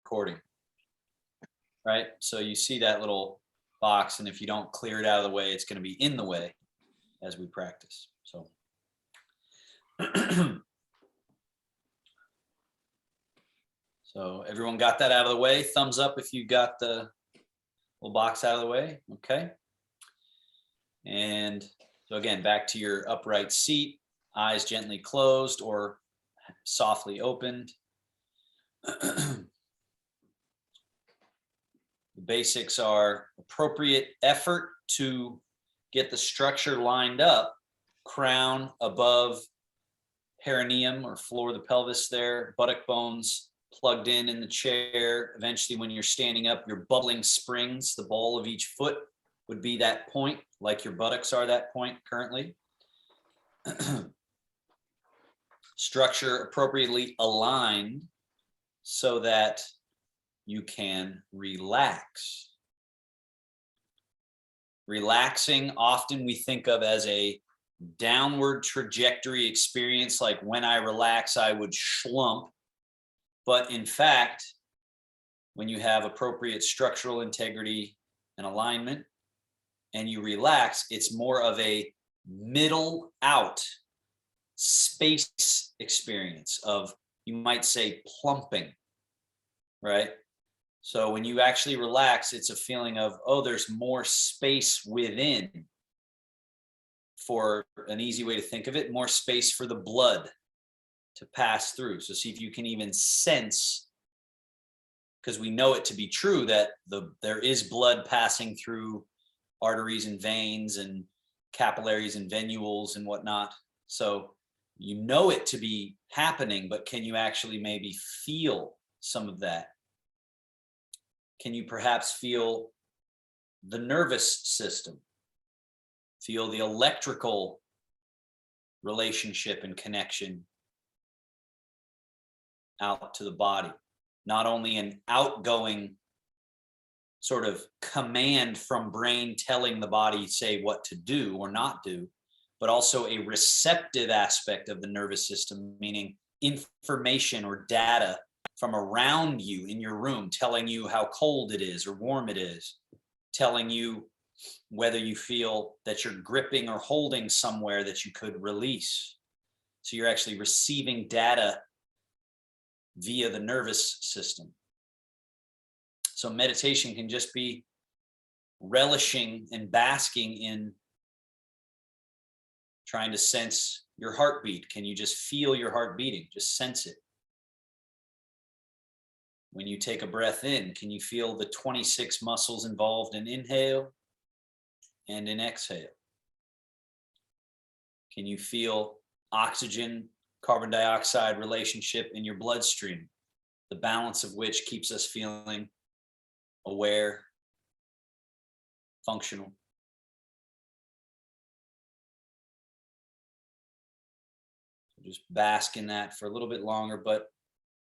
recording, right? So you see that little box, and if you don't clear it out of the way, it's going to be in the way as we practice. So so everyone got that out of the way. Thumbs up if you got the little box out of the way. Okay. And so again, back to your upright seat, eyes gently closed or softly opened. The basics are appropriate effort to get the structure lined up, crown above perineum or floor of the pelvis there, buttock bones plugged in the chair. Eventually, when you're standing up, your bubbling springs, the ball of each foot would be that point, like your buttocks are that point currently. Structure appropriately aligned so that you can relax. Relaxing, often we think of as a downward trajectory experience, like when I relax, I would slump. But in fact, when you have appropriate structural integrity and alignment and you relax, it's more of a middle out space experience of, you might say, plumping, right? So when you actually relax, it's a feeling of, oh, there's more space within. For an easy way to think of it, more space for the blood to pass through. So see if you can even sense, because we know it to be true that there is blood passing through arteries and veins and capillaries and venules and whatnot. So you know it to be happening, but can you actually maybe feel some of that? Can you perhaps feel the nervous system? Feel the electrical relationship and connection out to the body. Not only an outgoing sort of command from brain telling the body, say, what to do or not do, but also a receptive aspect of the nervous system, meaning information or data from around you in your room telling you how cold it is or warm it is, telling you whether you feel that you're gripping or holding somewhere that you could release. So you're actually receiving data via the nervous system. So meditation can just be relishing and basking in trying to sense your heartbeat. Can you just feel your heart beating? Just sense it. When you take a breath in, can you feel the 26 muscles involved in inhale and in exhale? Can you feel oxygen, carbon dioxide relationship in your bloodstream, the balance of which keeps us feeling aware, functional? Just bask in that for a little bit longer, but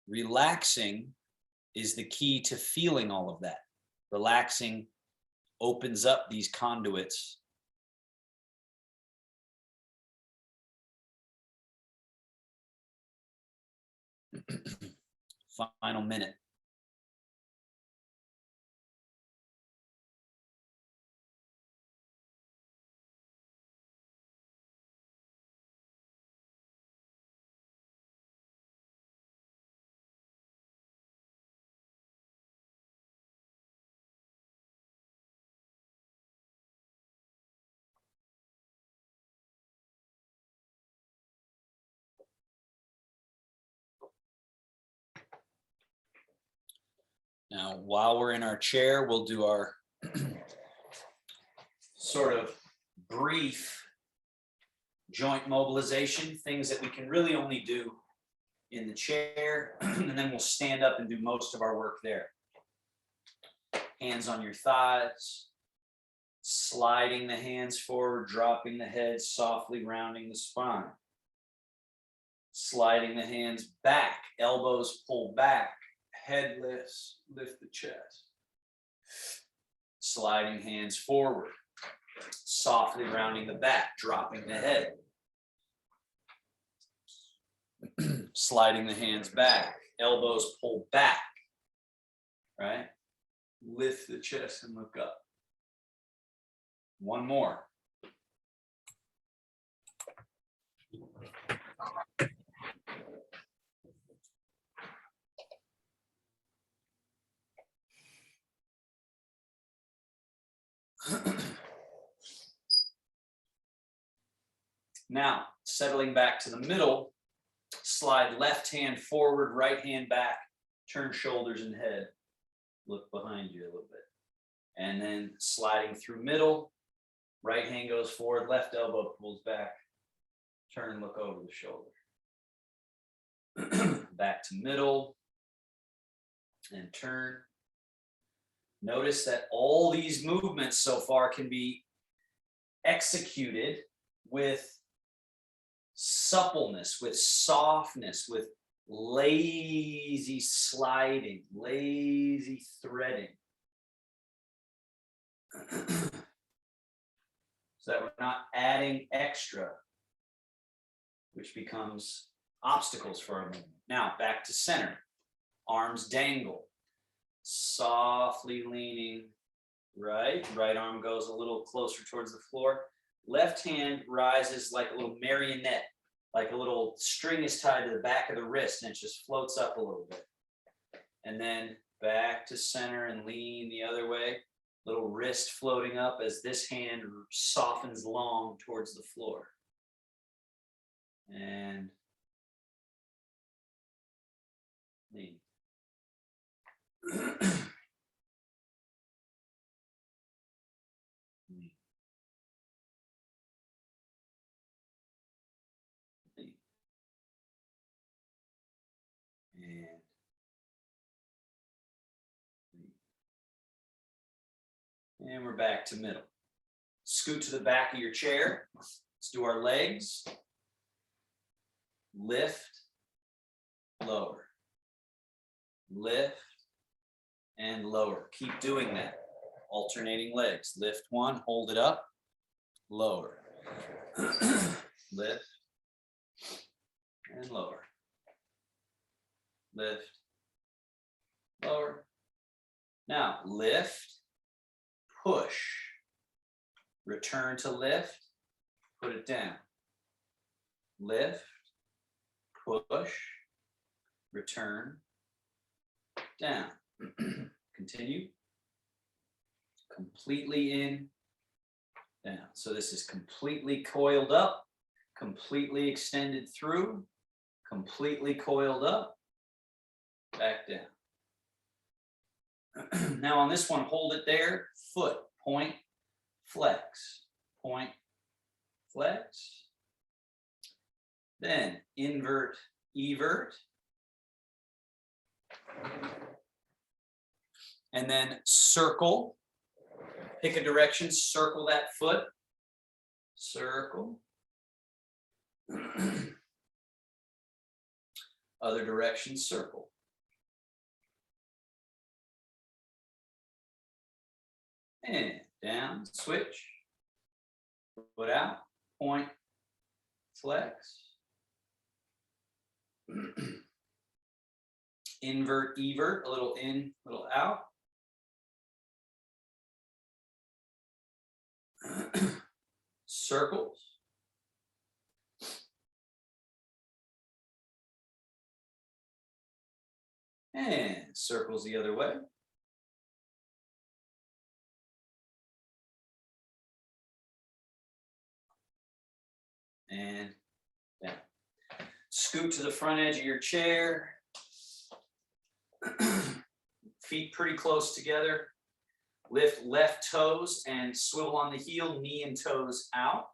relaxing is the key to feeling all of that. Relaxing opens up these conduits. Final minute. Now, while we're in our chair, we'll do our sort of brief joint mobilization, things that we can really only do in the chair, and then we'll stand up and do most of our work there. Hands on your thighs, sliding the hands forward, dropping the head, softly rounding the spine. Sliding the hands back, elbows pull back, head lifts, lift the chest. Sliding hands forward, softly rounding the back, dropping the head. Sliding the hands back, elbows pull back, right? Lift the chest and look up. One more. Now, settling back to the middle, slide left hand forward, right hand back, turn shoulders and head. Look behind you a little bit. And then sliding through middle, right hand goes forward, left elbow pulls back, turn, look over the shoulder. Back to middle and turn. Notice that all these movements so far can be executed with suppleness, with softness, with lazy sliding, lazy threading. So that we're not adding extra, which becomes obstacles for our movement. Now back to center. Arms dangle. Softly leaning right. Right arm goes a little closer towards the floor. Left hand rises like a little marionette, like a little string is tied to the back of the wrist and it just floats up a little bit. And then back to center and lean the other way. Little wrist floating up as this hand softens long towards the floor. And lean. And we're back to middle. Scoot to the back of your chair. Let's do our legs. Lift, lower. Lift and lower. Keep doing that. Alternating legs. Lift one, hold it up, lower. Lift and lower. Lift, lower. Now lift, push, return to lift, put it down. Lift, push, return, down. Continue. Completely in, down. So this is completely coiled up, completely extended through, completely coiled up, back down. Now on this one, hold it there, foot, point, flex, point, flex. Then invert, evert. And then circle, pick a direction, circle that foot, circle. Other direction, circle. And down, switch, foot out, point, flex. Invert, evert, a little in, a little out. Circles. And circles the other way. And down. Scoot to the front edge of your chair. Feet pretty close together. Lift left toes and swivel on the heel, knee and toes out.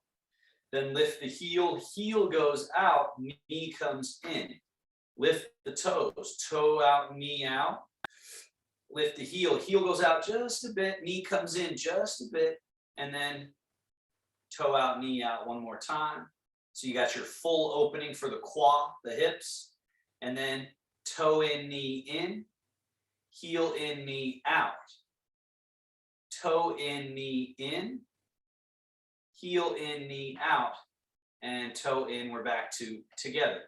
Then lift the heel, heel goes out, knee comes in. Lift the toes, toe out, knee out. Lift the heel, heel goes out just a bit, knee comes in just a bit, and then toe out, knee out one more time. So you got your full opening for the quad, the hips, and then toe in, knee in, heel in, knee out. Toe in, knee in, heel in, knee out, and toe in, we're back to together.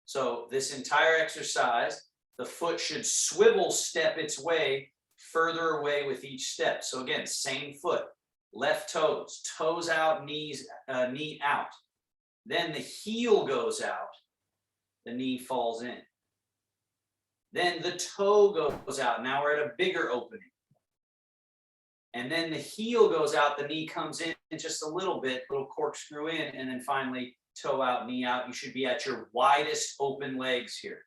So this entire exercise The foot should swivel step its way further away with each step. So again, same foot, left toes, toes out, knee out. Then the heel goes out, the knee falls in. Then the toe goes out. Now we're at a bigger opening. And then the heel goes out, the knee comes in just a little bit, little corkscrew in, and then finally toe out, knee out. You should be at your widest open legs here.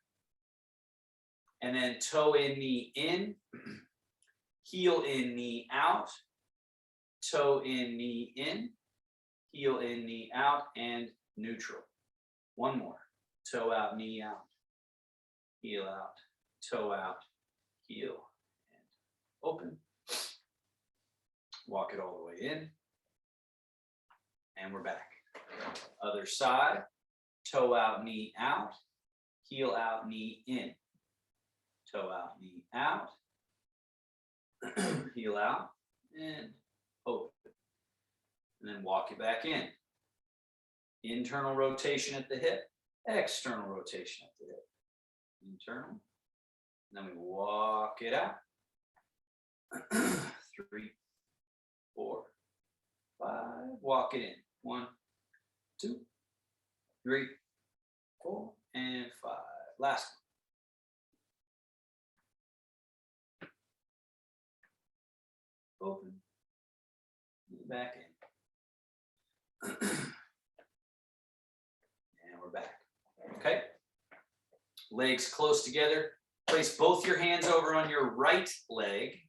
And then toe in, knee in, heel in, knee out, toe in, knee in, heel in, knee out, and neutral. One more. Toe out, knee out, heel out, toe out, heel, and open. Walk it all the way in. And we're back. Other side. Toe out, knee out, heel out, knee in. Toe out, knee out, heel out, and open. And then walk it back in. Internal rotation at the hip, external rotation at the hip. Internal. And then we walk it out. 3, 4, 5. Walk it in. 1, 2, 3, 4, and 5. Last one. Open. Back in. And we're back. Okay. Legs close together. Place both your hands over on your right leg.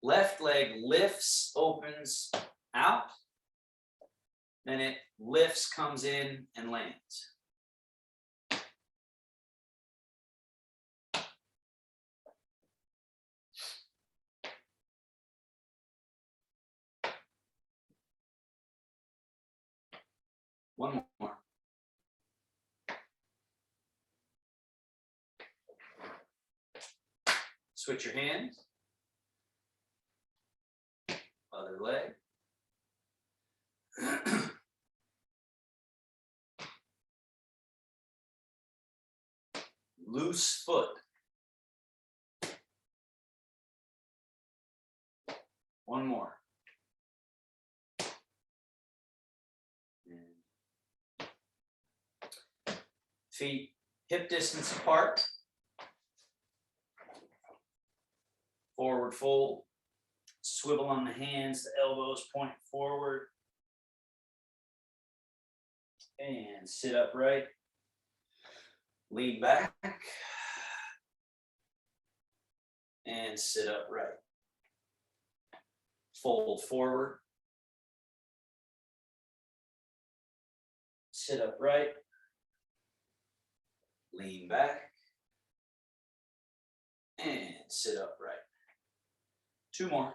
Left leg lifts, opens out. Then it lifts, comes in, and lands. One more. Switch your hands. Other leg. Loose foot. One more. Feet hip distance apart. Forward fold. Swivel on the hands, the elbows point forward. And sit upright. Lean back. And sit upright. Fold forward. Sit upright. Lean back. And sit upright. 2 more.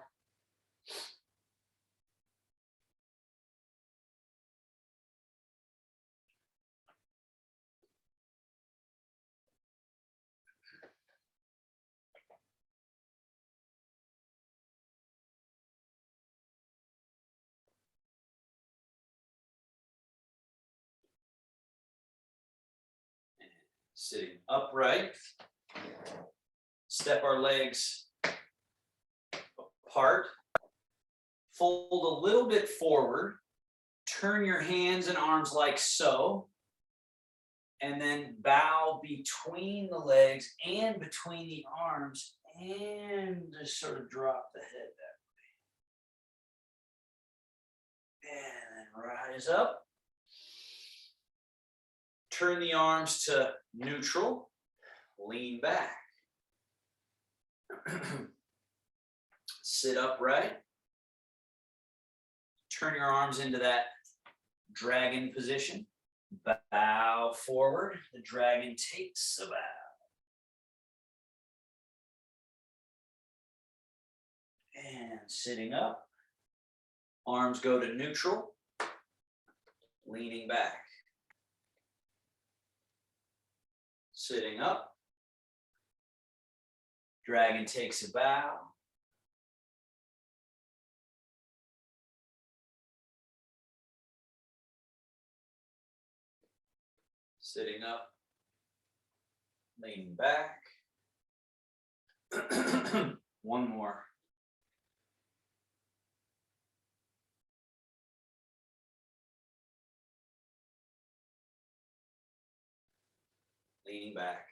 Sitting upright. Step our legs apart. Fold a little bit forward. Turn your hands and arms like so. And then bow between the legs and between the arms and just sort of drop the head that way. And then rise up. Turn the arms to neutral. Lean back. Sit upright. Turn your arms into that dragon position. Bow forward. The dragon takes a bow. And sitting up. Arms go to neutral. Leaning back. Sitting up. Dragon takes a bow. Sitting up. Leaning back. One more. Leaning back.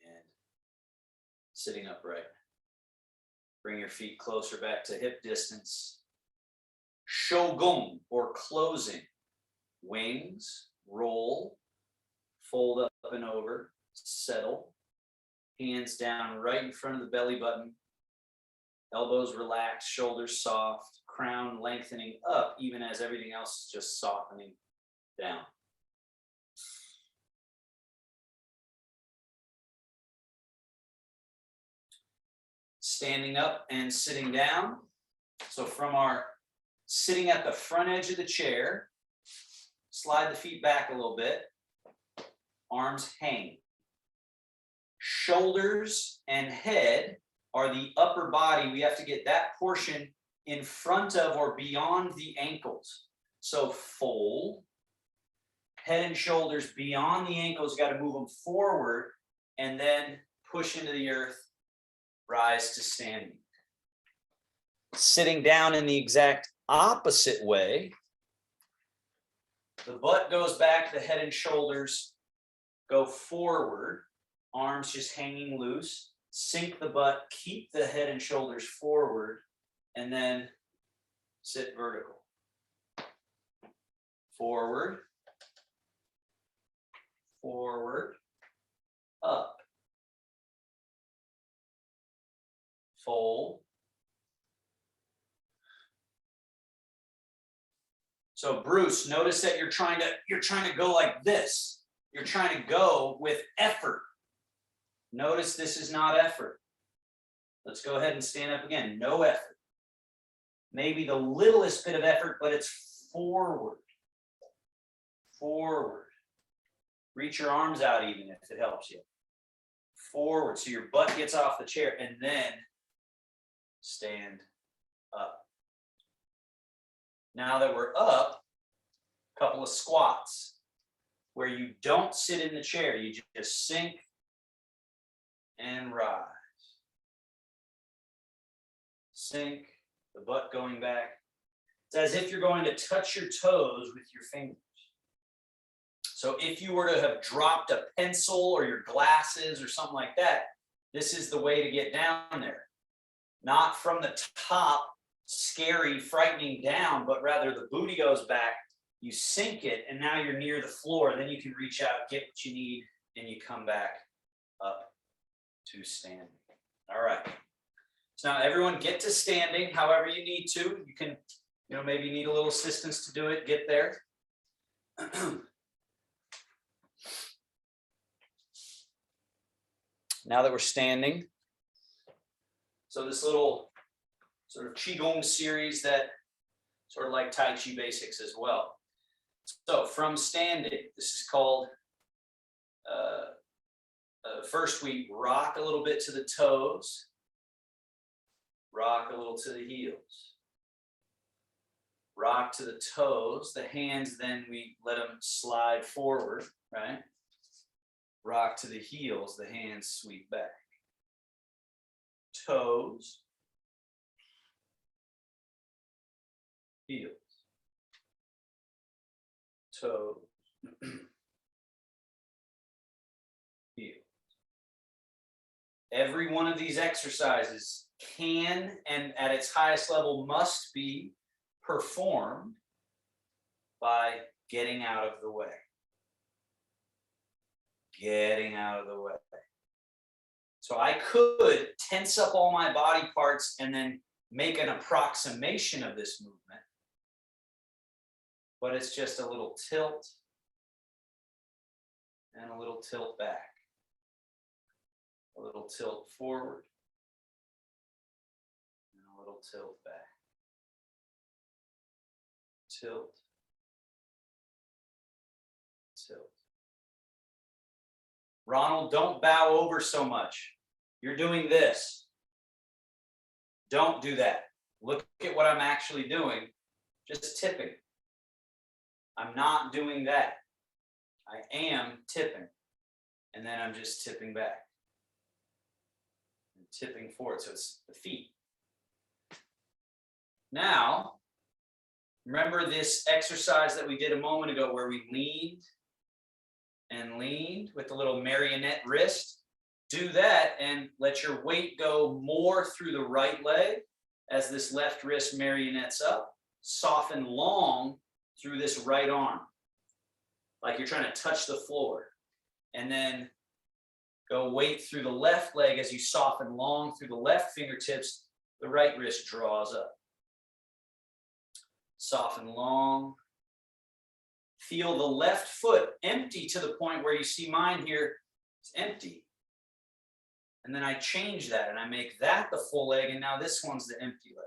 And sitting upright. Bring your feet closer back to hip distance. Shogun, or closing. Wings, roll, fold up and over, settle. Hands down right in front of the belly button. Elbows relaxed, shoulders soft, crown lengthening up even as everything else is just softening down. Standing up and sitting down. So from our sitting at the front edge of the chair, slide the feet back a little bit, arms hang. Shoulders and head are the upper body. We have to get that portion in front of or beyond the ankles. So fold, head and shoulders beyond the ankles, got to move them forward, and then push into the earth, rise to standing. Sitting down in the exact opposite way. The butt goes back, the head and shoulders go forward, arms just hanging loose. Sink the butt, keep the head and shoulders forward, and then sit vertical. Forward, forward, up. Fold. So Bruce, notice that you're trying to go like this. You're trying to go with effort. Notice this is not effort. Let's go ahead and stand up again. No effort. Maybe the littlest bit of effort, but it's forward. Forward. Reach your arms out even if it helps you. Forward, so your butt gets off the chair, and then stand up. Now that we're up, a couple of squats where you don't sit in the chair, you just sink and rise. Sink, the butt going back. It's as if you're going to touch your toes with your fingers. So if you were to have dropped a pencil or your glasses or something like that, this is the way to get down there. Not from the top, scary, frightening down, but rather the booty goes back, you sink it, and now you're near the floor. Then you can reach out, get what you need, and you come back up to standing. All right. So now everyone get to standing however you need to. You can, maybe need a little assistance to do it. Get there. Now that we're standing, so this little sort of Qigong series that sort of like Tai Chi basics as well. So from standing, this is called, first we rock a little bit to the toes, rock a little to the heels, rock to the toes, the hands, then we let them slide forward, right? Rock to the heels, the hands sweep back. Toes, heels, toes, heels. Every one of these exercises can, and at its highest level must be performed by getting out of the way. Getting out of the way. So I could tense up all my body parts and then make an approximation of this movement, but it's just a little tilt and a little tilt back, a little tilt forward, and a little tilt back, tilt, tilt. Ronald, don't bow over so much. You're doing this. Don't do that. Look at what I'm actually doing. Just tipping. I'm not doing that. I am tipping. And then I'm just tipping back. And tipping forward. So it's the feet. Now, remember this exercise that we did a moment ago where we leaned and leaned with the little marionette wrist? Do that and let your weight go more through the right leg as this left wrist marionettes up. Soften long through this right arm, like you're trying to touch the floor. And then go weight through the left leg as you soften long through the left fingertips. The right wrist draws up. Soften long. Feel the left foot empty to the point where you see mine here. It's empty. And then I change that and I make that the full leg, and now this one's the empty leg.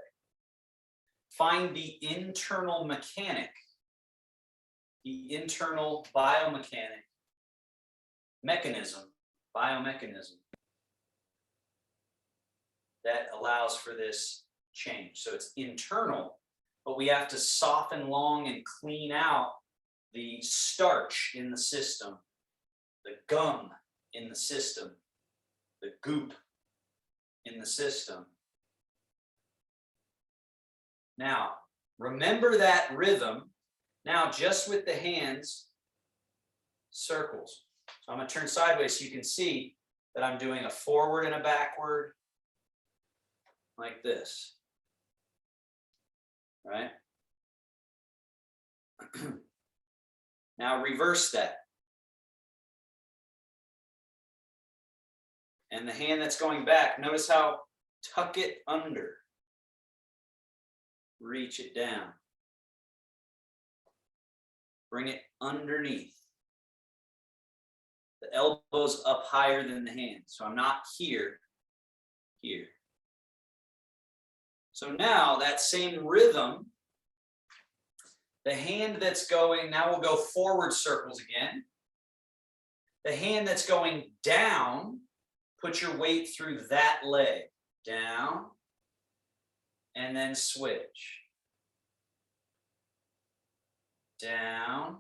Find the internal mechanic, the internal biomechanic biomechanism that allows for this change. So it's internal, but we have to soften long and clean out the starch in the system, the gum in the system, the goop in the system. Now, remember that rhythm. Now, just with the hands, circles. So I'm going to turn sideways so you can see that I'm doing a forward and a backward, like this. Right? Now, reverse that. And the hand that's going back, notice how tuck it under. Reach it down. Bring it underneath. The elbow's up higher than the hand. So I'm not here, here. So now that same rhythm, the hand that's going, now we'll go forward circles again. The hand that's going down, put your weight through that leg. Down, and then switch. Down.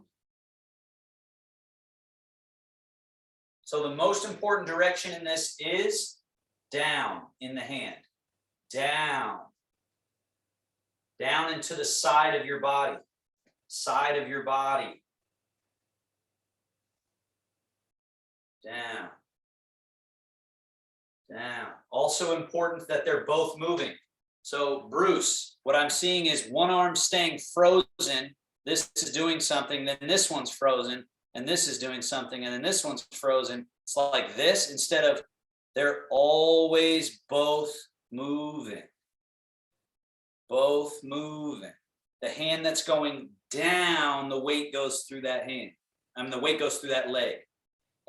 So the most important direction in this is down in the hand. Down. Down into the side of your body. Side of your body. Down. Down. Also important that they're both moving. So Bruce, what I'm seeing is one arm staying frozen. This is doing something, then this one's frozen, and this is doing something, and then this one's frozen. It's like this instead of they're always both moving. Both moving. The hand that's going down, the weight goes through that hand. The weight goes through that leg.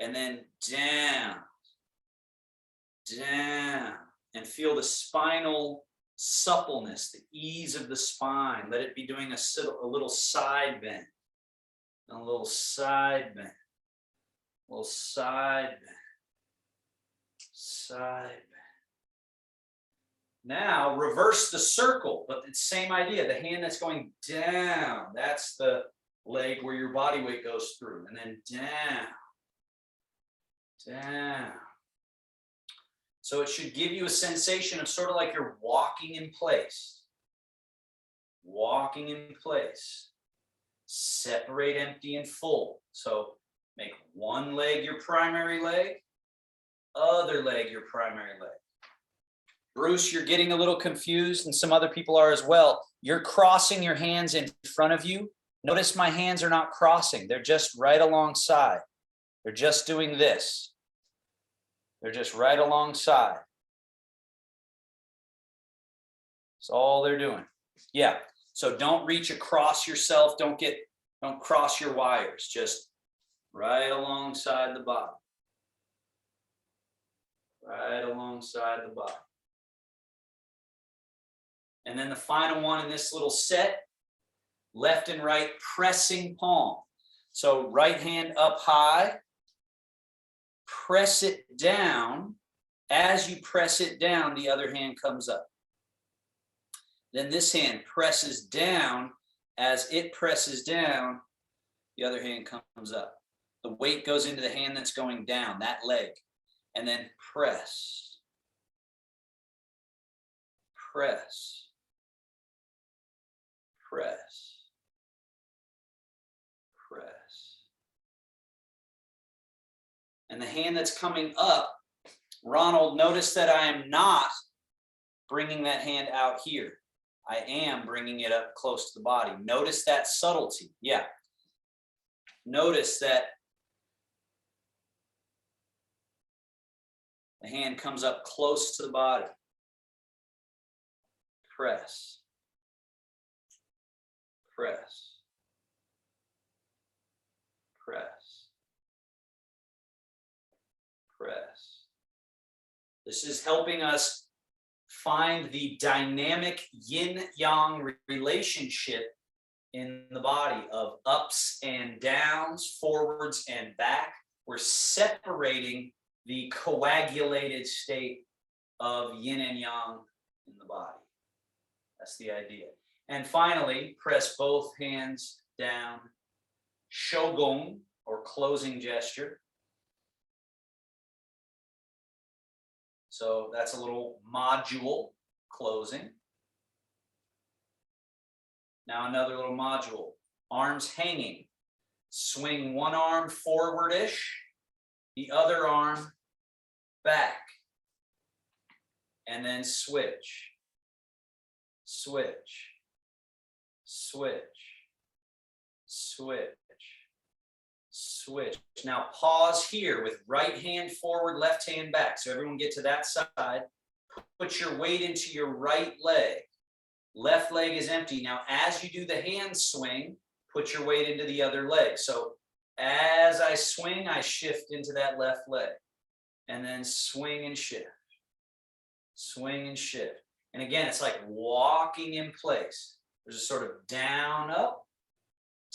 And then down. Down. And feel the spinal suppleness, the ease of the spine. Let it be doing a little side bend. A little side bend. A little side bend. Side bend. Now reverse the circle, but it's the same idea. The hand that's going down, that's the leg where your body weight goes through. And then down. Down. So it should give you a sensation of sort of like you're walking in place. Walking in place. Separate empty and full. So make one leg your primary leg, other leg your primary leg. Bruce, you're getting a little confused, and some other people are as well. You're crossing your hands in front of you. Notice my hands are not crossing. They're just right alongside. They're just doing this. They're just right alongside. That's all they're doing. Yeah. So don't reach across yourself. Don't cross your wires. Just right alongside the body. Right alongside the body. And then the final one in this little set, left and right pressing palm. So right hand up high. Press it down. As you press it down, the other hand comes up. Then this hand presses down. As it presses down, the other hand comes up. The weight goes into the hand that's going down, that leg. And then press. Press. Press. Press. And the hand that's coming up, Ronald, notice that I am not bringing that hand out here. I am bringing it up close to the body. Notice that subtlety. Yeah. Notice that the hand comes up close to the body. Press. Press. Press. Press. This is helping us find the dynamic yin-yang relationship in the body of ups and downs, forwards and back. We're separating the coagulated state of yin and yang in the body. That's the idea. And finally, press both hands down. Shogun, or closing gesture. So that's a little module, closing. Now another little module. Arms hanging. Swing one arm forward-ish, the other arm back. And then switch. Switch. Switch. Switch. Switch. Now pause here with right hand forward, left hand back. So everyone get to that side. Put your weight into your right leg. Left leg is empty. Now as you do the hand swing, put your weight into the other leg. So as I swing, I shift into that left leg. And then swing and shift. Swing and shift. And again, it's like walking in place. There's a sort of down, up,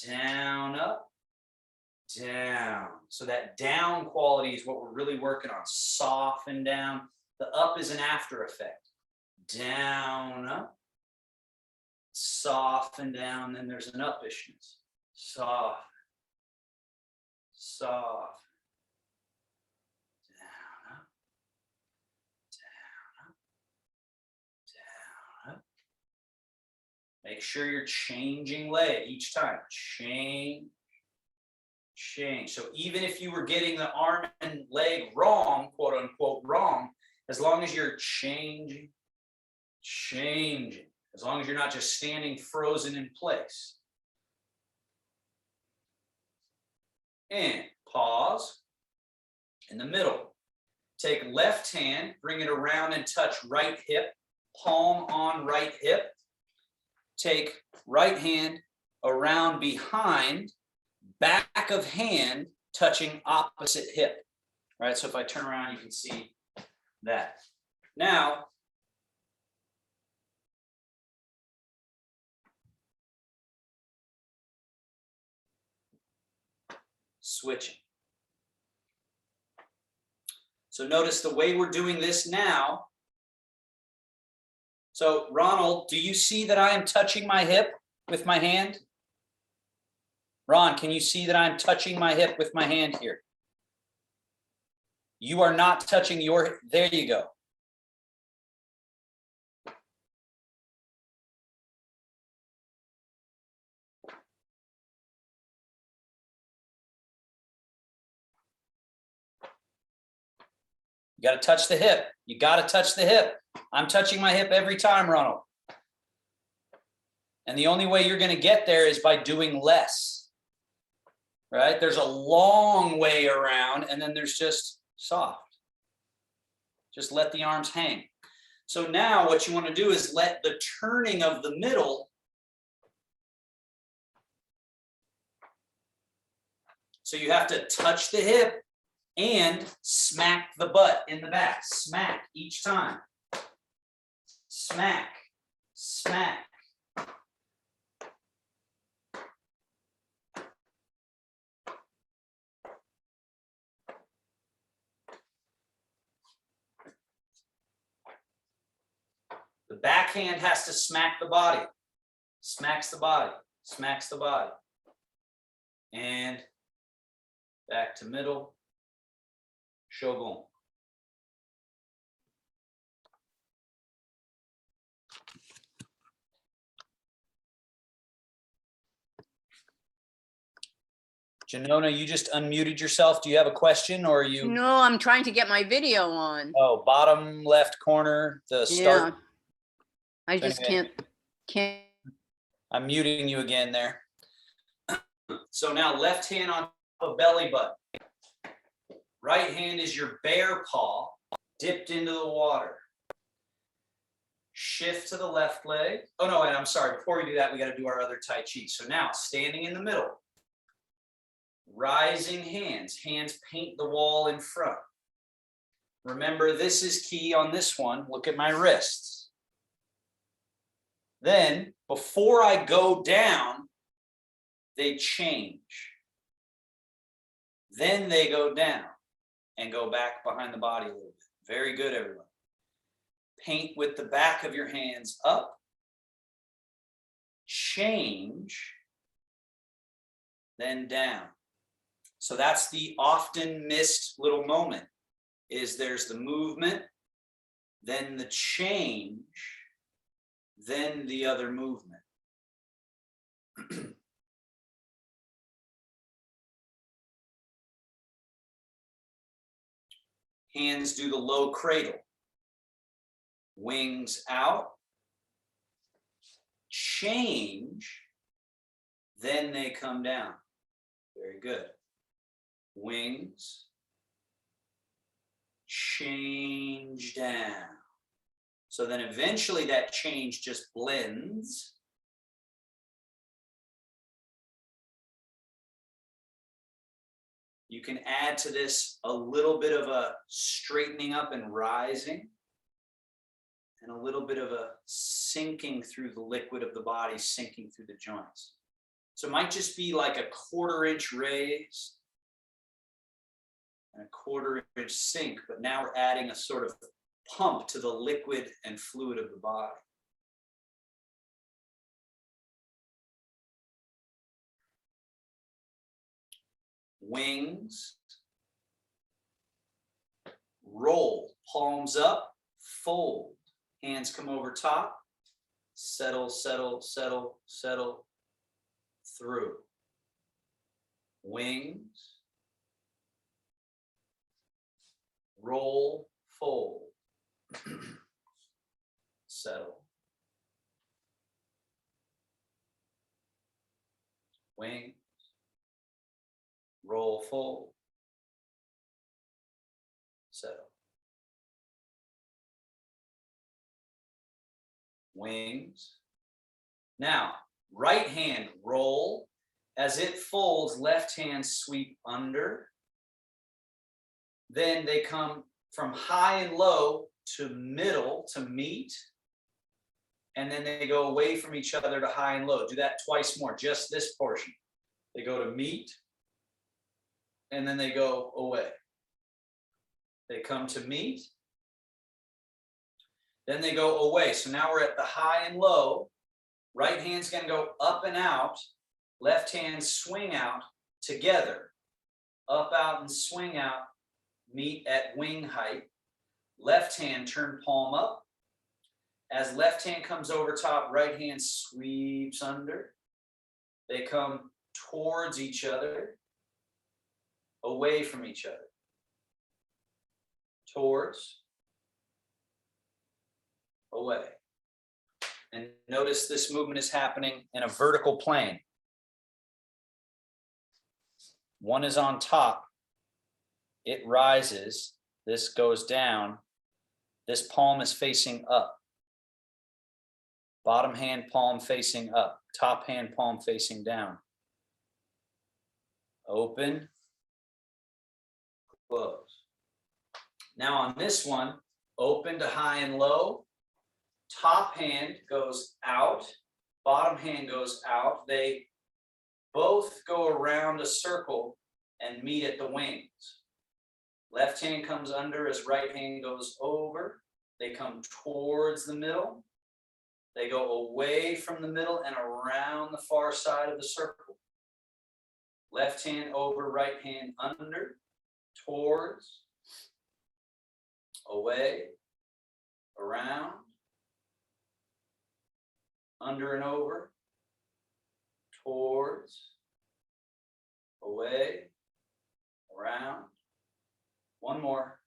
down, up, down. So that down quality is what we're really working on. Soften down. The up is an after effect. Down, up. Soften down. Then there's an upishness. Soft. Soft. Down, up. Down, up. Down, up. Make sure you're changing leg each time. Change. Change. So even if you were getting the arm and leg wrong, quote unquote wrong, as long as you're changing, changing, as long as you're not just standing frozen in place. And pause in the middle. Take left hand, bring it around and touch right hip, palm on right hip. Take right hand around behind, back of hand touching opposite hip. All right, so if I turn around, you can see that. Now, switching. So notice the way we're doing this now. So Ronald, do you see that I am touching my hip with my hand? Ron, can you see that I'm touching my hip with my hand here? You are not touching your hip. There you go. You got to touch the hip. You got to touch the hip. I'm touching my hip every time, Ronald. And the only way you're going to get there is by doing less. Right? There's a long way around, and then there's just soft. Just let the arms hang. So now what you want to do is let the turning of the middle. So you have to touch the hip and smack the butt in the back. Smack each time. Smack, smack. The backhand has to smack the body. Smacks the body. Smacks the body. And back to middle, shogun. Janona, you just unmuted yourself. Do you have a question or are you? No, I'm trying to get my video on. Oh, bottom left corner, the start. Yeah. I just Anyway. can't. I'm muting you again there. So now left hand on top of belly button. Right hand is your bear paw dipped into the water. Shift to the left leg. Oh no, and I'm sorry, before we do that, we got to do our other Tai Chi. So now standing in the middle. Rising hands. Hands paint the wall in front. Remember, this is key on this one. Look at my wrists. Then, before I go down, they change. Then they go down and go back behind the body a little bit. Very good, everyone. Paint with the back of your hands up. Change. Then down. So that's the often missed little moment, is there's the movement, then the change, then the other movement. Hands do the low cradle. Wings out. Change, then they come down. Very good. Wings, change down. So then eventually that change just blends. You can add to this a little bit of a straightening up and rising, and a little bit of a sinking through the liquid of the body, sinking through the joints. So it might just be like a 1/4 inch raise and a 1/4 inch sink, but now we're adding a sort of pump to the liquid and fluid of the body. Wings, roll, palms up, fold, hands come over top, settle, settle, settle, settle through. Wings, roll, fold, settle. Wings, roll, fold, settle. Wings. Now, right hand roll. As it folds, left hand sweep under. Then they come from high and low to middle to meet. And then they go away from each other to high and low. Do that twice more, just this portion. They go to meet, and then they go away. They come to meet, then they go away. So now we're at the high and low. Right hand's gonna go up and out. Left hand swing out together. Up, out, and swing out. Meet at wing height. Left hand turn palm up. As left hand comes over top, right hand sweeps under. They come towards each other, away from each other. Towards, away. And notice this movement is happening in a vertical plane. One is on top. It rises. This goes down. This palm is facing up. Bottom hand palm facing up. Top hand palm facing down. Open. Close. Now on this one, open to high and low. Top hand goes out. Bottom hand goes out. They both go around a circle and meet at the wings. Left hand comes under as right hand goes over. They come towards the middle. They go away from the middle and around the far side of the circle. Left hand over, right hand under, towards, away, around, under and over, towards, away, around. One more.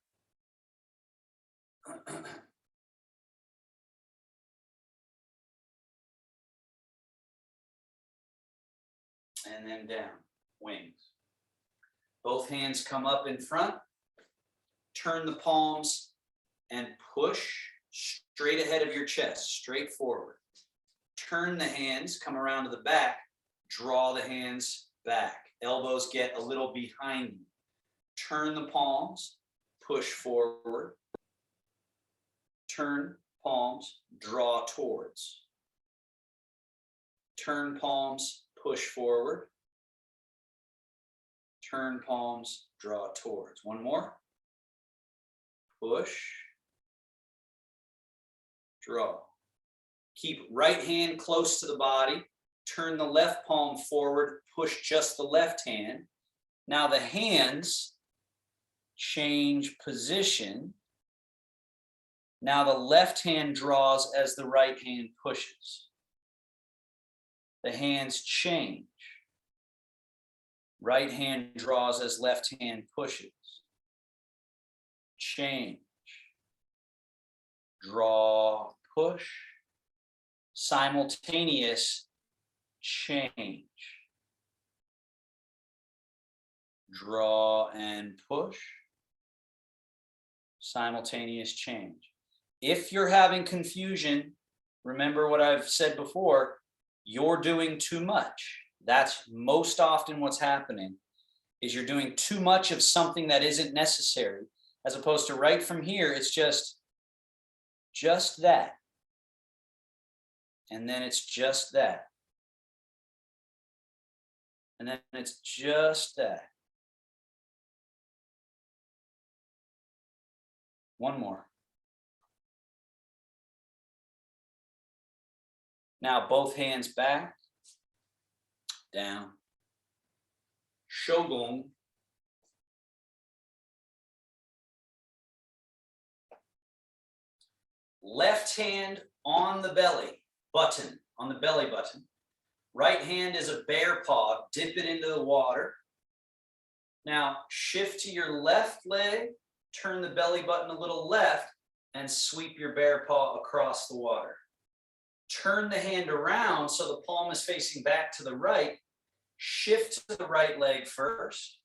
And then down, wings. Both hands come up in front. Turn the palms and push straight ahead of your chest, straight forward. Turn the hands, come around to the back, draw the hands back. Elbows get a little behind you. Turn the palms, push forward. Turn palms, draw towards. Turn palms, push forward. Turn palms, draw towards. One more. Push, draw. Keep right hand close to the body. Turn the left palm forward, push just the left hand. Now the hands change position. Now the left hand draws as the right hand pushes. The hands change. Right hand draws as left hand pushes. Change. Draw, push. Simultaneous change. Draw and push. Simultaneous change. If you're having confusion, remember what I've said before, you're doing too much. That's most often what's happening, is you're doing too much of something that isn't necessary, as opposed to right from here, it's just that. And then it's just that. And then it's just that. One more. Now both hands back, down, shogun. Left hand on the belly button, on the belly button. Right hand is a bear paw, dip it into the water. Now shift to your left leg, turn the belly button a little left, and sweep your bear paw across the water. Turn the hand around so the palm is facing back to the right. Shift to the right leg first.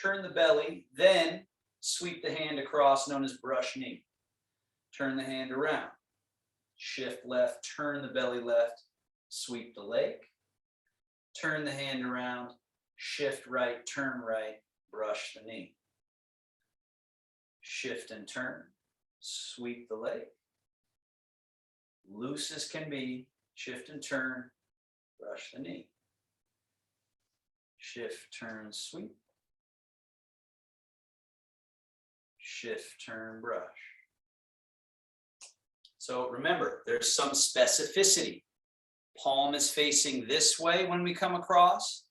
Turn the belly, then sweep the hand across, known as brush knee. Turn the hand around. Shift left, turn the belly left, sweep the leg. Turn the hand around, shift right, turn right, brush the knee. Shift and turn, sweep the leg. Loose as can be, shift and turn, brush the knee. Shift, turn, sweep. Shift, turn, brush. So remember, there's some specificity. Palm is facing this way when we come across.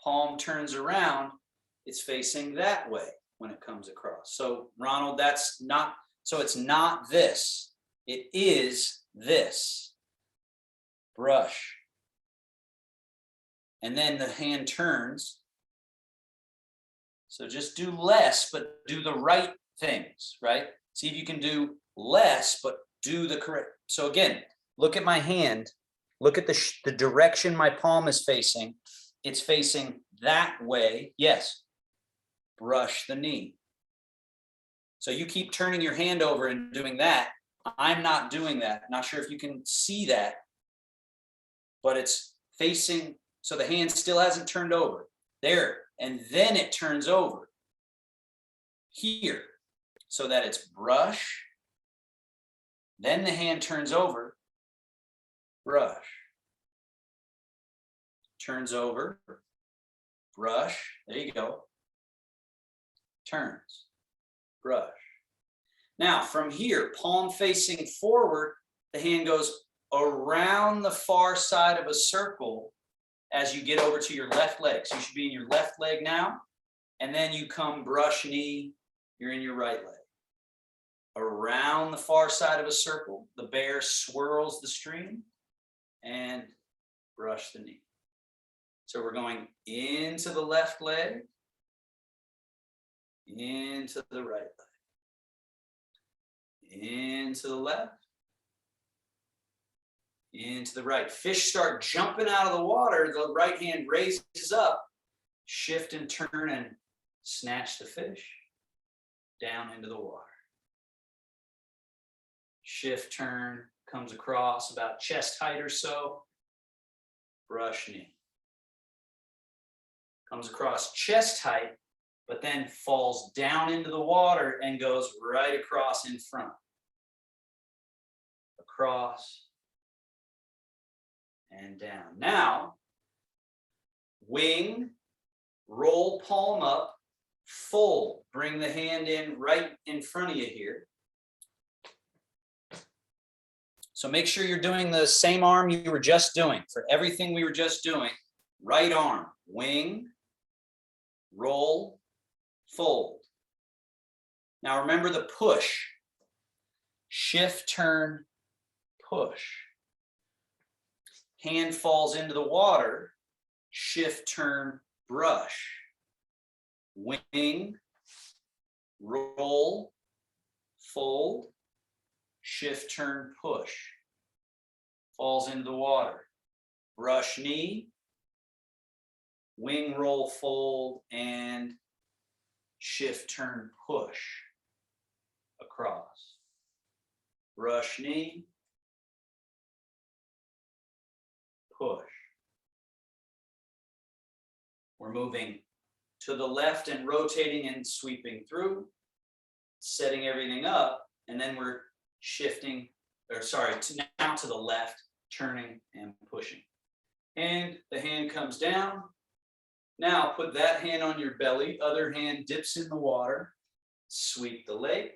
Palm turns around, it's facing that way when it comes across. So Ronald, that's not, so it's not this. It is this. Brush. And then the hand turns. So just do less, but do the right things, right? See if you can do less, but do the correct. So again, look at my hand. Look at the direction my palm is facing. It's facing that way. Yes. Brush the knee. So you keep turning your hand over and doing that. I'm not doing that. Not sure if you can see that, but it's facing, so the hand still hasn't turned over. There, and then it turns over here, so that it's brush, then the hand turns over, brush, turns over, brush, there you go, turns, brush. Now from here, palm facing forward, the hand goes around the far side of a circle as you get over to your left leg. So you should be in your left leg now. And then you come brush knee, you're in your right leg. Around the far side of a circle, the bear swirls the stream and brush the knee. So we're going into the left leg, into the right leg, into the left, into the right. Fish start jumping out of the water. The right hand raises up, shift and turn and snatch the fish down into the water. Shift, turn, comes across about chest height or so, brush knee. Comes across chest height, but then falls down into the water and goes right across in front. Across and down. Now, wing, roll palm up, fold. Bring the hand in right in front of you here. So make sure you're doing the same arm you were just doing. For everything we were just doing, right arm, wing, roll, fold. Now remember the push. Shift, turn, push. Hand falls into the water. Shift, turn, brush. Wing, roll, fold. Shift, turn, push. Falls into the water. Brush knee. Wing, roll, fold, and shift, turn, push. Across. Brush knee. Push. We're moving to the left and rotating and sweeping through, setting everything up, and then we're shifting, now to the left, turning and pushing. And the hand comes down. Now put that hand on your belly, other hand dips in the water, sweep the leg,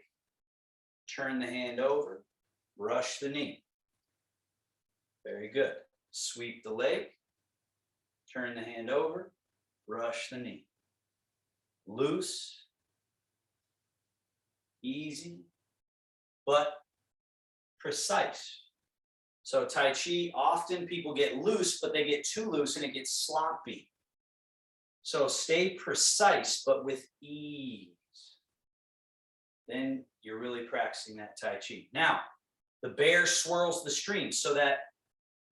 turn the hand over, brush the knee. Very good. Sweep the leg, turn the hand over, brush the knee. Loose, easy, but precise. So Tai Chi, often people get loose, but they get too loose and it gets sloppy. So stay precise, but with ease. Then you're really practicing that Tai Chi. Now, the bear swirls the stream so that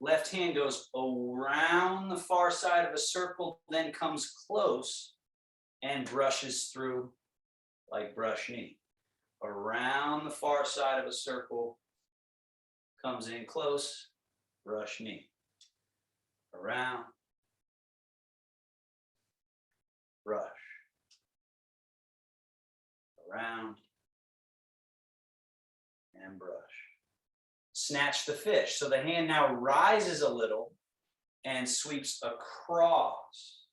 left hand goes around the far side of a circle, then comes close and brushes through like brush knee. Around the far side of a circle, comes in close, brush knee. Around, brush. Around, and brush. Snatch the fish. So the hand now rises a little and sweeps across,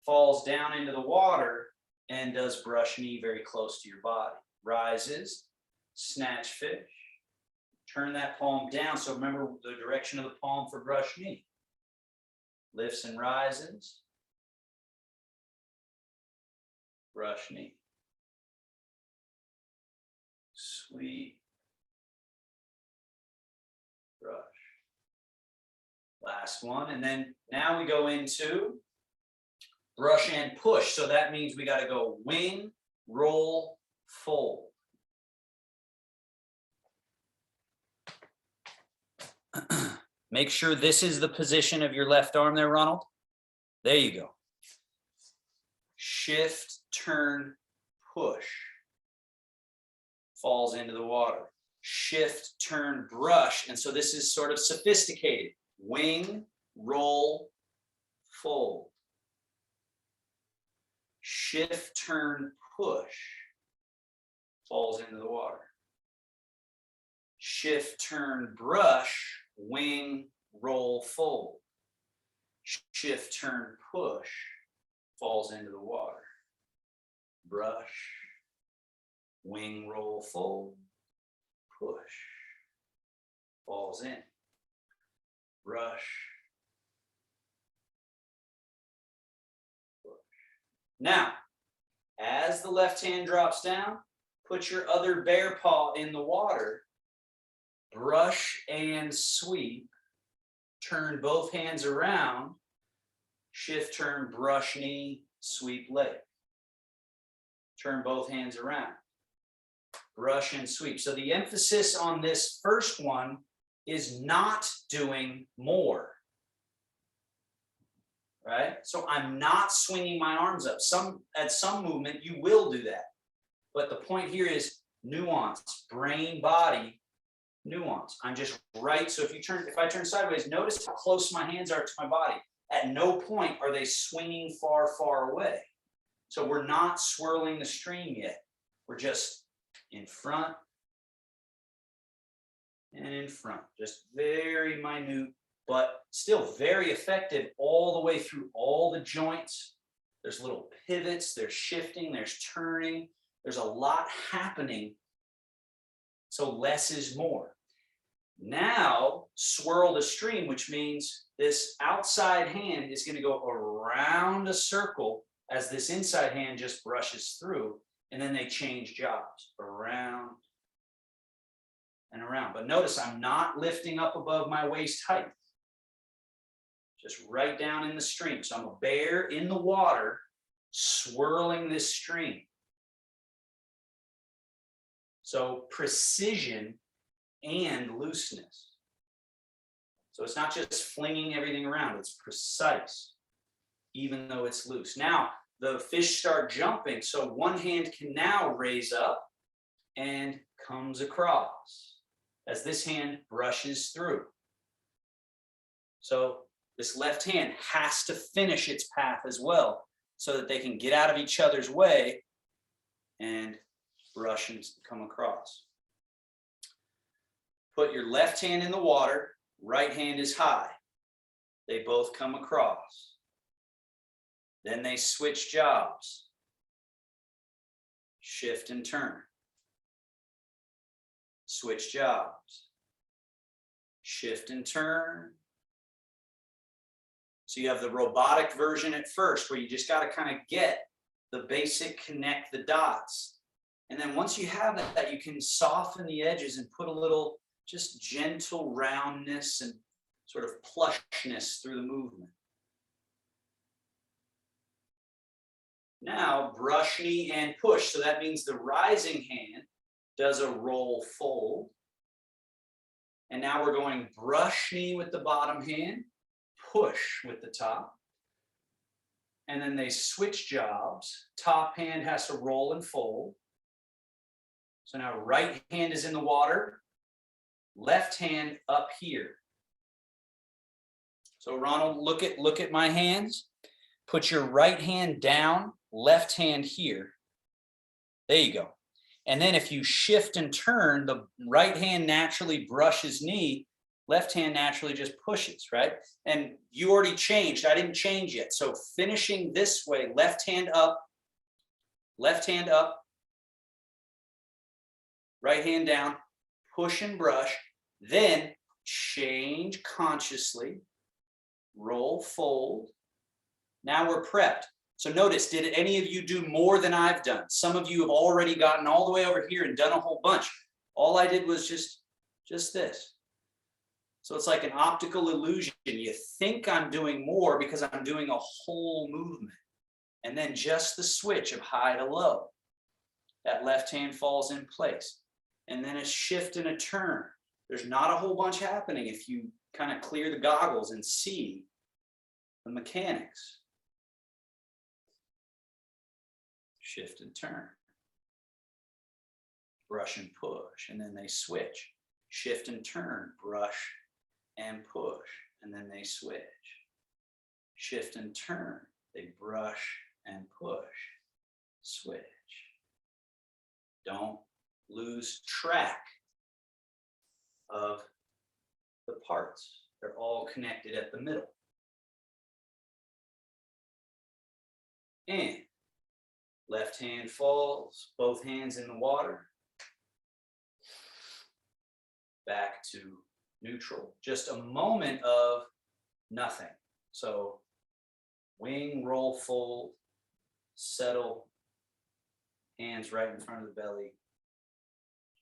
falls down into the water, and does brush knee very close to your body. Rises, snatch fish, turn that palm down. So remember the direction of the palm for brush knee. Lifts and rises, brush knee. Sweep, brush. Last one, and then now we go into brush and push. So that means we got to go wing, roll, fold. Make sure this is the position of your left arm there, Ronald. There you go. Shift, turn, push. Falls into the water. Shift, turn, brush. And so this is sort of sophisticated. Wing, roll, fold. Shift, turn, push. Falls into the water. Shift, turn, brush, wing, roll, fold. Shift, turn, push. Falls into the water. Brush, wing, roll, fold, push. Falls in. Brush, Now, as the left hand drops down, put your other bear paw in the water, brush and sweep, turn both hands around, shift, turn, brush knee, sweep leg. Turn both hands around, brush and sweep. So the emphasis on this first one is not doing more. Right? So I'm not swinging my arms up. At some movement, you will do that. But the point here is nuance, brain, body, nuance. I'm just right. So if I turn sideways, notice how close my hands are to my body. At no point are they swinging far, far away. So we're not swirling the stream yet. We're just in front and in front. Just very minute, but still very effective all the way through all the joints. There's little pivots, there's shifting, there's turning. There's a lot happening. So less is more. Now swirl the stream, which means this outside hand is going to go around a circle as this inside hand just brushes through, and then they change jobs around and around. But notice I'm not lifting up above my waist height. Just right down in the stream. So I'm a bear in the water swirling this stream. So precision and looseness. So it's not just flinging everything around, it's precise, even though it's loose. Now, the fish start jumping, so one hand can now raise up and comes across as this hand brushes through. So this left hand has to finish its path as well so that they can get out of each other's way and brush and come across. Put your left hand in the water, right hand is high. They both come across. Then they switch jobs. Shift and turn. Switch jobs. Shift and turn. So you have the robotic version at first where you just got to kind of get the basic connect the dots. And then once you have that, you can soften the edges and put a little just gentle roundness and sort of plushness through the movement. Now, brush knee and push. So that means the rising hand does a roll fold. And now we're going brush knee with the bottom hand, push with the top. And then they switch jobs. Top hand has to roll and fold. So now right hand is in the water, left hand up here. So Ronald, look at my hands. Put your right hand down, left hand here. There you go. And then if you shift and turn, the right hand naturally brushes knee, left hand naturally just pushes, right? And you already changed. I didn't change yet. So finishing this way, left hand up, right hand down, push and brush, then change consciously, roll, fold. Now we're prepped. So notice, did any of you do more than I've done? Some of you have already gotten all the way over here and done a whole bunch. All I did was just this. So it's like an optical illusion. You think I'm doing more because I'm doing a whole movement. And then just the switch of high to low. That left hand falls in place. And then a shift and a turn. There's not a whole bunch happening if you kind of clear the goggles and see the mechanics. Shift and turn. Brush and push, and then they switch. Shift and turn, brush and push, and then they switch. Shift and turn, they brush and push, switch. Don't lose track of the parts. They're all connected at the middle. And left hand falls, both hands in the water. Back to neutral. Just a moment of nothing. So wing, roll, fold, settle, hands right in front of the belly.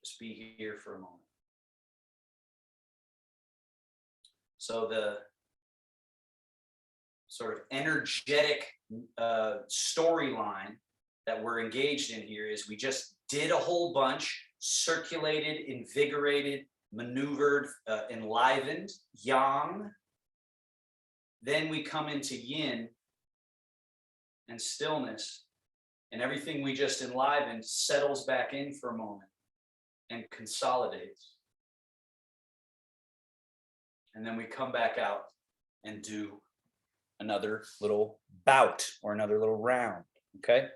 Just be here for a moment. So the sort of energetic storyline that we're engaged in here is we just did a whole bunch, circulated, invigorated, maneuvered, enlivened, yang. Then we come into yin and stillness, and everything we just enlivened settles back in for a moment and consolidates. And then we come back out and do another little bout or another little round, okay?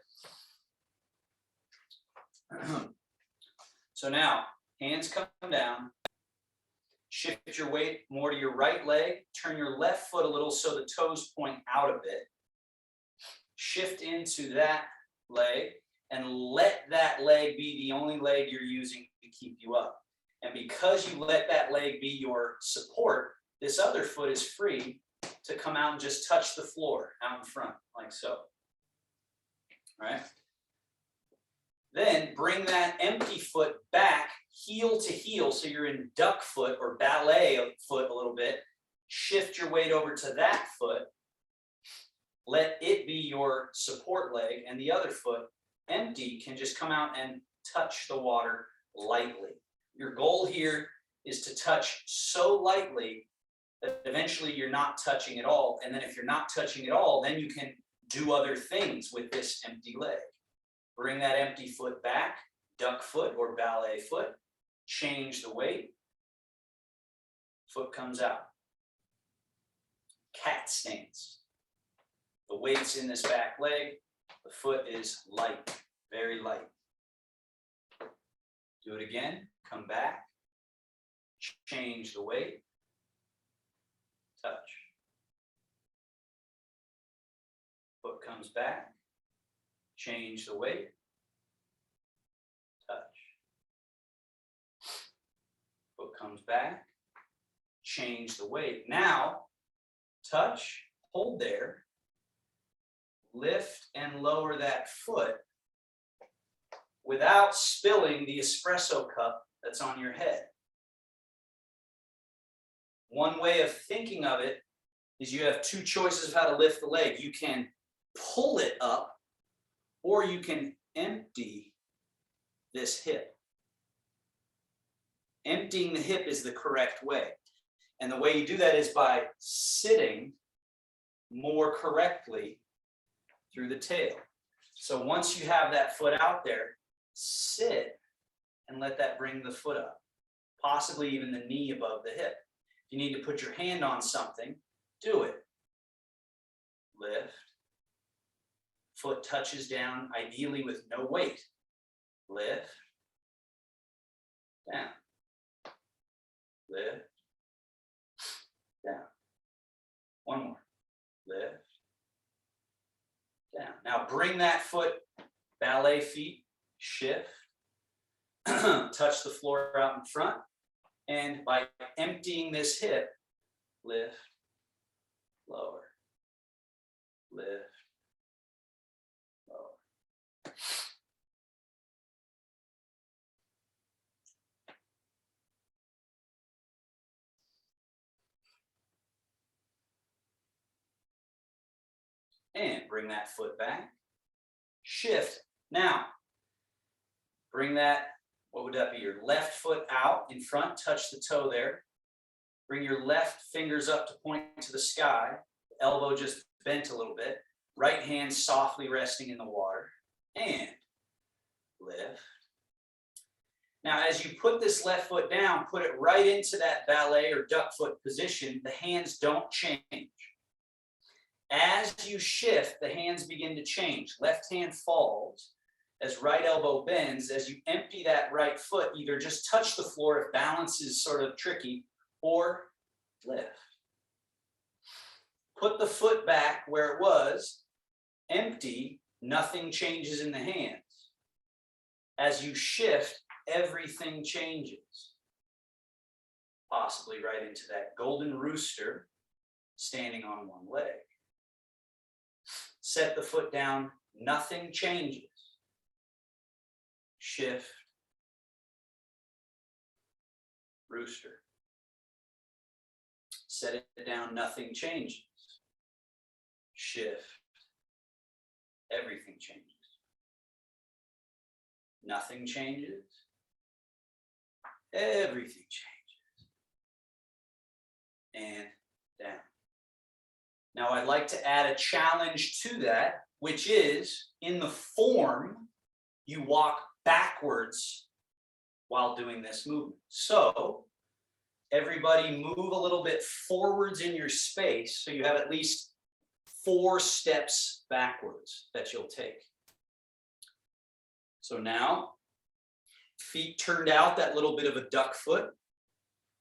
So now, hands come down, shift your weight more to your right leg, turn your left foot a little so the toes point out a bit. Shift into that leg and let that leg be the only leg you're using to keep you up. And because you let that leg be your support, this other foot is free to come out and just touch the floor out in front, like so. All right? Then bring that empty foot back, heel to heel, so you're in duck foot or ballet foot a little bit. Shift your weight over to that foot. Let it be your support leg, and the other foot, empty, can just come out and touch the water lightly. Your goal here is to touch so lightly that eventually you're not touching at all. And then if you're not touching at all, then you can do other things with this empty leg. Bring that empty foot back, duck foot or ballet foot, change the weight, foot comes out. Cat stance. The weight's in this back leg, the foot is light, very light. Do it again, come back, change the weight, touch. Foot comes back, change the weight, touch. Foot comes back, change the weight. Now, touch, hold there, lift and lower that foot without spilling the espresso cup that's on your head. One way of thinking of it is you have two choices of how to lift the leg. You can pull it up, or you can empty this hip. Emptying the hip is the correct way. And the way you do that is by sitting more correctly through the tail. So once you have that foot out there, sit and let that bring the foot up, possibly even the knee above the hip. If you need to put your hand on something, do it. Lift. Foot touches down, ideally with no weight. Lift. Down. Lift. Down. One more. Lift. Down. Now bring that foot, ballet feet, shift, touch the floor out in front, and by emptying this hip, lift, lower, lift, lower. And bring that foot back, shift. Now, bring that, what would that be? Your left foot out in front, touch the toe there. Bring your left fingers up to point to the sky, elbow just bent a little bit. Right hand softly resting in the water, and lift. Now, as you put this left foot down, put it right into that ballet or duck foot position. The hands don't change. As you shift, the hands begin to change. Left hand falls as right elbow bends. As you empty that right foot, either just touch the floor if balance is sort of tricky, or lift. Put the foot back where it was, empty, nothing changes in the hands. As you shift, everything changes. Possibly right into that golden rooster standing on one leg. Set the foot down nothing changes. Shift, rooster. Set it down, nothing changes. Shift, everything changes. Nothing changes. Everything changes. And down. Now I'd like to add a challenge to that, which is in the form, you walk backwards while doing this movement. So everybody move a little bit forwards in your space so you have at least 4 steps backwards that you'll take. So now, feet turned out, that little bit of a duck foot.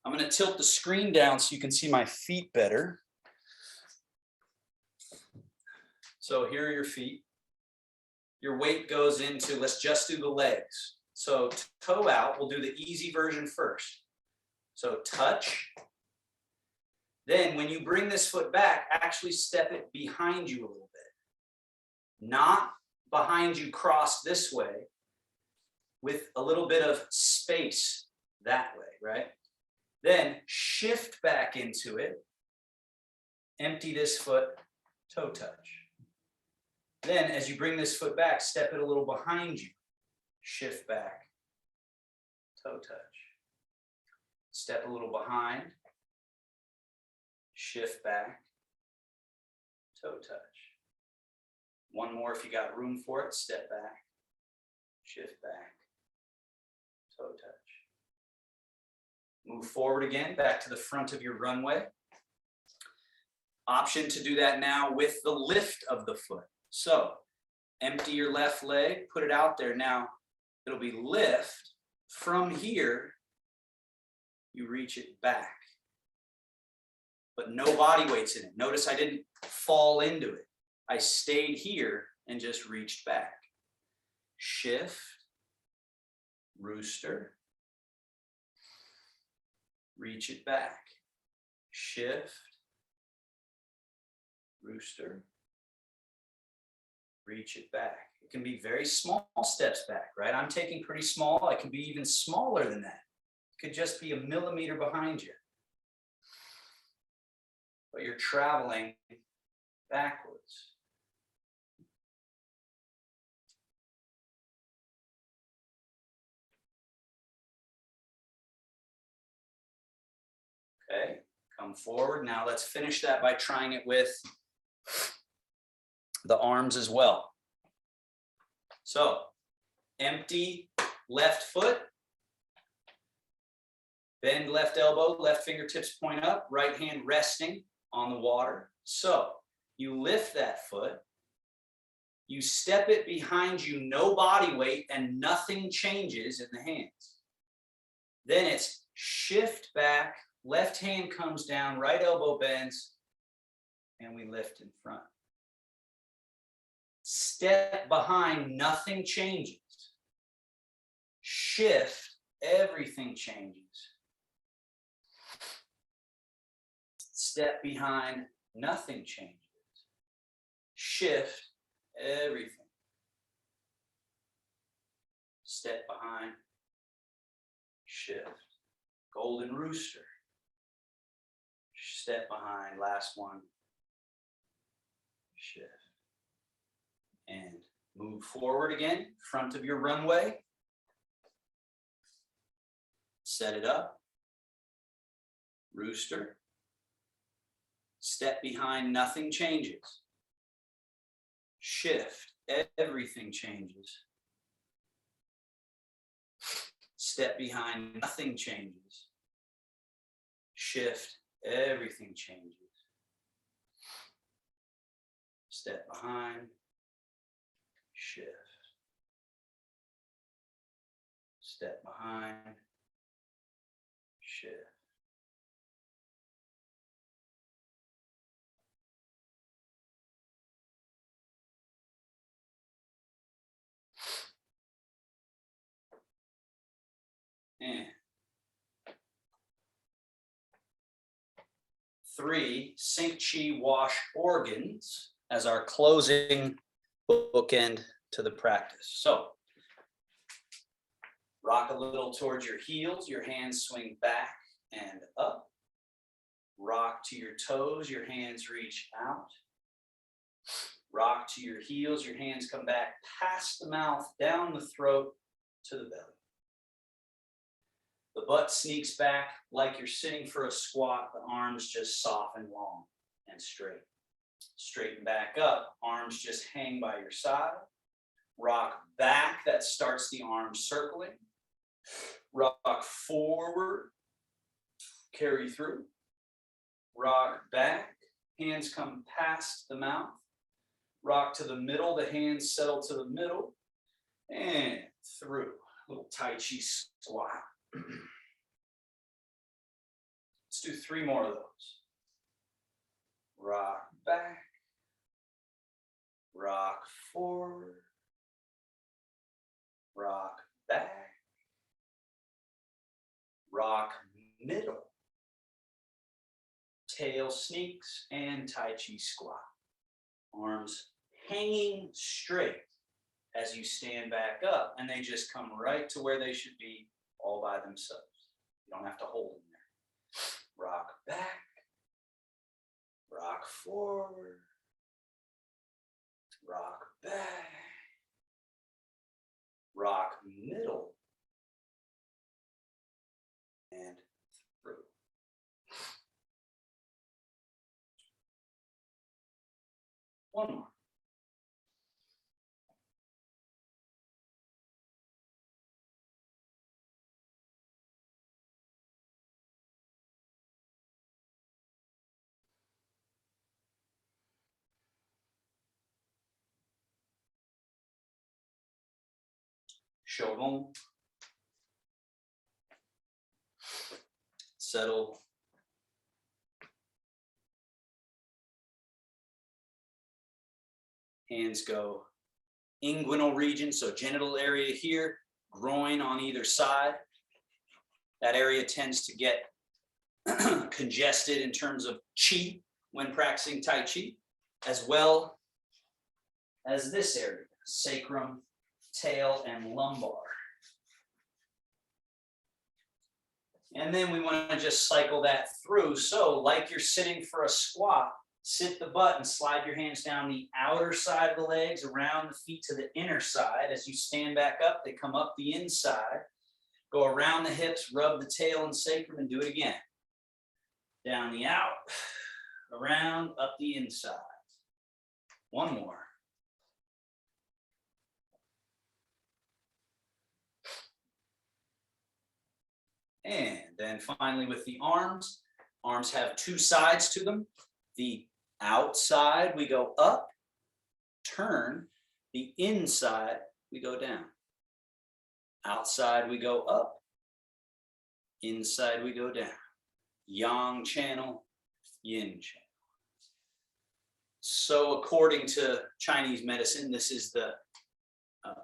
I'm going to tilt the screen down so you can see my feet better. So here are your feet. Your weight goes into, let's just do the legs. So toe out, we'll do the easy version first. So touch. Then when you bring this foot back, actually step it behind you a little bit. Not behind you crossed this way, with a little bit of space that way, right? Then shift back into it. Empty this foot, toe touch. Then as you bring this foot back, step it a little behind you. Shift back, toe touch. Step a little behind. Shift back, toe touch. One more if you got room for it. Step back, shift back, toe touch. Move forward again, back to the front of your runway. Option to do that now with the lift of the foot. So empty your left leg, put it out there. Now it'll be lift. From here, you reach it back. But no body weights in it. Notice I didn't fall into it. I stayed here and just reached back. Shift, rooster, reach it back. Shift, rooster, reach it back. It can be very small steps back, right? I'm taking pretty small. It can be even smaller than that. It could just be a millimeter behind you. But you're traveling backwards. Okay, come forward. Now let's finish that by trying it with the arms as well. So, empty left foot. Bend left elbow, left fingertips point up, right hand resting on the water. So you lift that foot, you step it behind you, no body weight, and nothing changes in the hands. Then it's shift back, left hand comes down, right elbow bends, and we lift in front. Step behind, nothing changes. Shift, everything changes. Step behind, nothing changes. Shift, everything. Step behind, shift. Golden rooster. Step behind, last one. Shift. And move forward again, front of your runway. Set it up. Rooster. Step behind, nothing changes. Shift, everything changes. Step behind, nothing changes. Shift, everything changes. Step behind, shift. Step behind, shift. And 3, Sink Chi Wash Organs as our closing bookend to the practice. So rock a little towards your heels, your hands swing back and up. Rock to your toes, your hands reach out. Rock to your heels, your hands come back past the mouth, down the throat to the belly. The butt sneaks back like you're sitting for a squat, the arms just soften long and straight. Straighten back up, arms just hang by your side. Rock back, that starts the arms circling. Rock forward, carry through. Rock back, hands come past the mouth. Rock to the middle, the hands settle to the middle. And through, little Tai Chi squat. Let's do 3 more of those. Rock back, rock forward, rock back, rock middle, tail sneaks, and Tai Chi squat. Arms hanging straight as you stand back up, and they just come right to where they should be all by themselves. You don't have to hold them there. Rock back, rock forward, rock back, rock middle, and through. One more. Shogun. Settle. Hands go inguinal region, so genital area here, groin on either side. That area tends to get congested in terms of chi when practicing Tai Chi, as well as this area, sacrum, tail, and lumbar. And then we want to just cycle that through. So like you're sitting for a squat, sit the butt and slide your hands down the outer side of the legs, around the feet to the inner side. As you stand back up, they come up the inside. Go around the hips, rub the tail and sacrum, and do it again. Down the out, around, up the inside. One more. And then finally with the arms have 2 sides to them. The outside, we go up, turn. The inside, we go down. Outside, we go up. Inside, we go down. Yang channel, yin channel. So according to Chinese medicine, this is the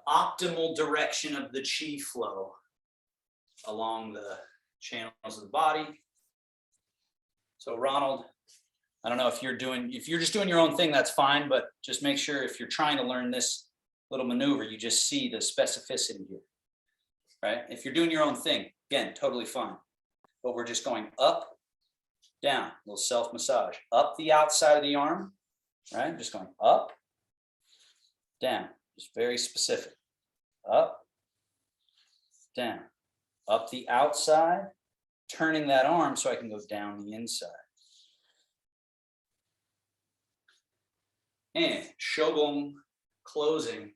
optimal direction of the qi flow along the channels of the body. So Ronald, I don't know if you're just doing your own thing, that's fine, but just make sure if you're trying to learn this little maneuver, you just see the specificity here, right? If you're doing your own thing, again, totally fine. But we're just going up, down, a little self-massage. Up the outside of the arm, right? Just going up, down, just very specific. Up, down. Up the outside, turning that arm so I can go down the inside. And shogun, closing.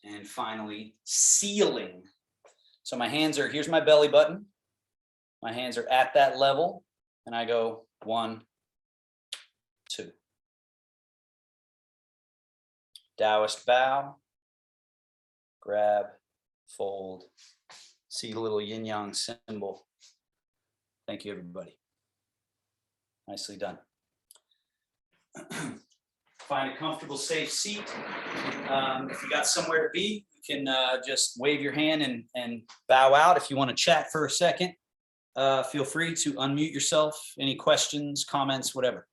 And finally, sealing. So my hands are, here's my belly button. My hands are at that level, and I go 1, 2. Taoist bow. Grab, fold, see the little yin yang symbol. Thank you, everybody. Nicely done. Find a comfortable, safe seat. If you got somewhere to be, you can just wave your hand and bow out. If you want to chat for a second, feel free to unmute yourself. Any questions, comments, whatever.